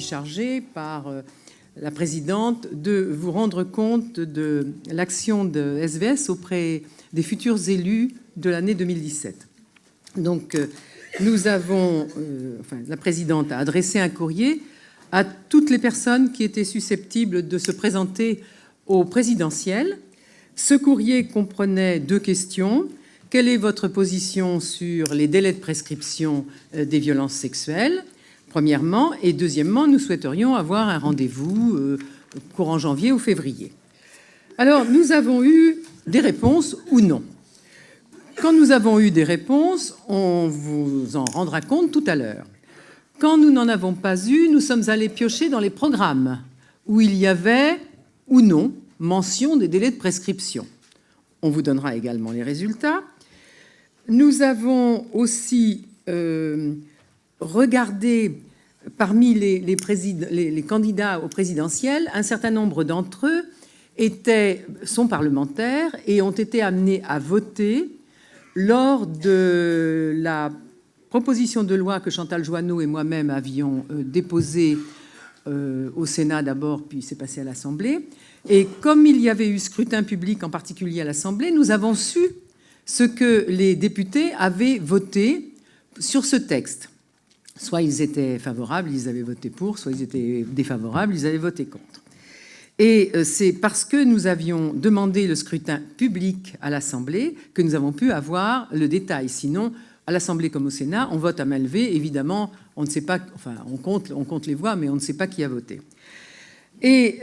chargé par la présidente de vous rendre compte de l'action de SVS auprès des futurs élus de l'année 2017. Donc, la présidente a adressé un courrier à toutes les personnes qui étaient susceptibles de se présenter au présidentiel. Ce courrier comprenait 2 questions. Quelle est votre position sur les délais de prescription des violences sexuelles, premièrement, et deuxièmement, nous souhaiterions avoir un rendez-vous courant janvier ou février. Alors, nous avons eu des réponses ou non. Quand nous avons eu des réponses, on vous en rendra compte tout à l'heure. Quand nous n'en avons pas eu, nous sommes allés piocher dans les programmes où il y avait ou non mention des délais de prescription. On vous donnera également les résultats. Nous avons aussi regardé parmi les candidats au présidentiel, un certain nombre d'entre eux sont parlementaires et ont été amenés à voter lors de la proposition de loi que Chantal Joanneau et moi-même avions déposée au Sénat d'abord, puis c'est passé à l'Assemblée. Et comme il y avait eu scrutin public, en particulier à l'Assemblée, nous avons su ce que les députés avaient voté sur ce texte. Soit ils étaient favorables, ils avaient voté pour, soit ils étaient défavorables, ils avaient voté contre. Et c'est parce que nous avions demandé le scrutin public à l'Assemblée que nous avons pu avoir le détail. Sinon, à l'Assemblée comme au Sénat, on vote à main levée. Évidemment, on ne sait pas, enfin, on compte les voix, mais on ne sait pas qui a voté. Et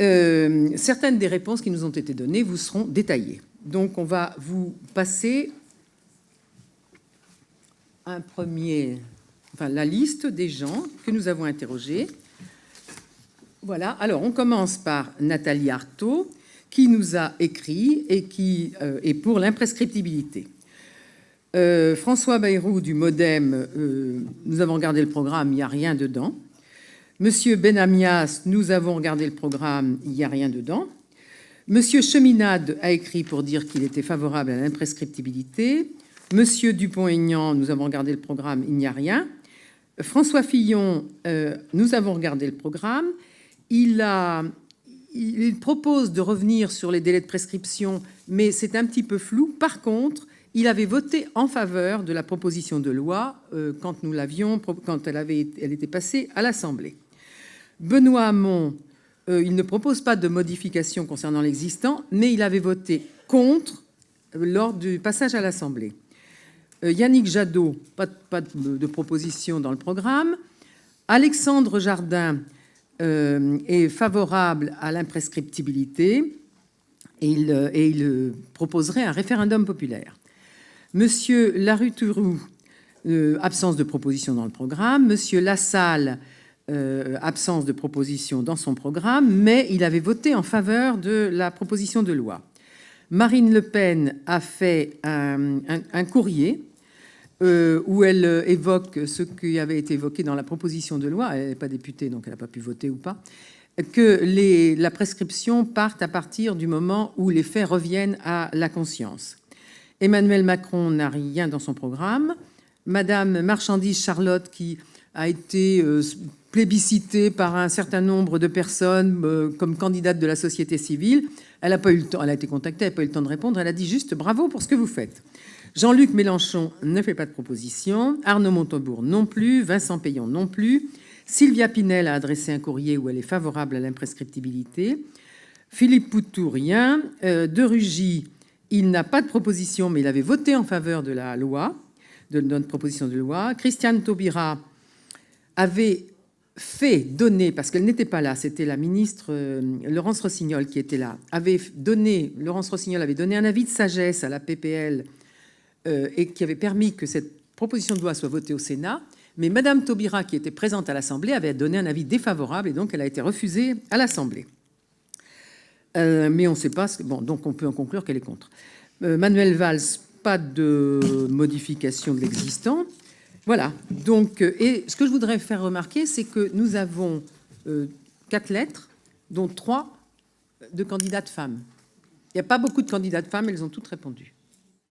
certaines des réponses qui nous ont été données vous seront détaillées. Donc, on va vous passer la liste des gens que nous avons interrogés. Voilà. Alors, on commence par Nathalie Arthaud, qui nous a écrit et qui est pour l'imprescriptibilité. François Bayrou du MoDem, nous avons regardé le programme, il n'y a rien dedans. Monsieur Benamias, nous avons regardé le programme, il n'y a rien dedans. Monsieur Cheminade a écrit pour dire qu'il était favorable à l'imprescriptibilité. Monsieur Dupont-Aignan, nous avons regardé le programme, il n'y a rien. François Fillon, nous avons regardé le programme. Il propose de revenir sur les délais de prescription, mais c'est un petit peu flou. Par contre, il avait voté en faveur de la proposition de loi quand elle était passée à l'Assemblée. Benoît Hamon, il ne propose pas de modification concernant l'existant, mais il avait voté contre lors du passage à l'Assemblée. Yannick Jadot, pas de proposition dans le programme. Alexandre Jardin est favorable à l'imprescriptibilité et il proposerait un référendum populaire. Monsieur Larue-Turoux, absence de proposition dans le programme. Monsieur Lassalle, absence de proposition dans son programme, mais il avait voté en faveur de la proposition de loi. Marine Le Pen a fait un courrier où elle évoque ce qui avait été évoqué dans la proposition de loi. Elle n'est pas députée, donc elle n'a pas pu voter ou pas. Que la prescription parte à partir du moment où les faits reviennent à la conscience. Emmanuel Macron n'a rien dans son programme. Madame Marchandise Charlotte, qui a été plébiscitée par un certain nombre de personnes comme candidate de la société civile, elle n'a pas eu le temps. Elle a été contactée, elle n'a pas eu le temps de répondre. Elle a dit juste bravo pour ce que vous faites. Jean-Luc Mélenchon ne fait pas de proposition. Arnaud Montebourg non plus. Vincent Peillon non plus. Sylvia Pinel a adressé un courrier où elle est favorable à l'imprescriptibilité. Philippe Poutou, rien. De Rugy, il n'a pas de proposition, mais il avait voté en faveur de la loi, de notre proposition de loi. Christiane Taubira avait fait donner, parce qu'elle n'était pas là, c'était la ministre Laurence Rossignol qui était là, Laurence Rossignol avait donné un avis de sagesse à la PPL et qui avait permis que cette proposition de loi soit votée au Sénat. Mais Madame Taubira, qui était présente à l'Assemblée, avait donné un avis défavorable et donc elle a été refusée à l'Assemblée. Mais on ne sait pas. Bon, donc on peut en conclure qu'elle est contre. Manuel Valls, pas de modification de l'existant. Voilà. Donc, et ce que je voudrais faire remarquer, c'est que nous avons 4 lettres, dont 3 de candidates femmes. Il n'y a pas beaucoup de candidates femmes, elles ont toutes répondu.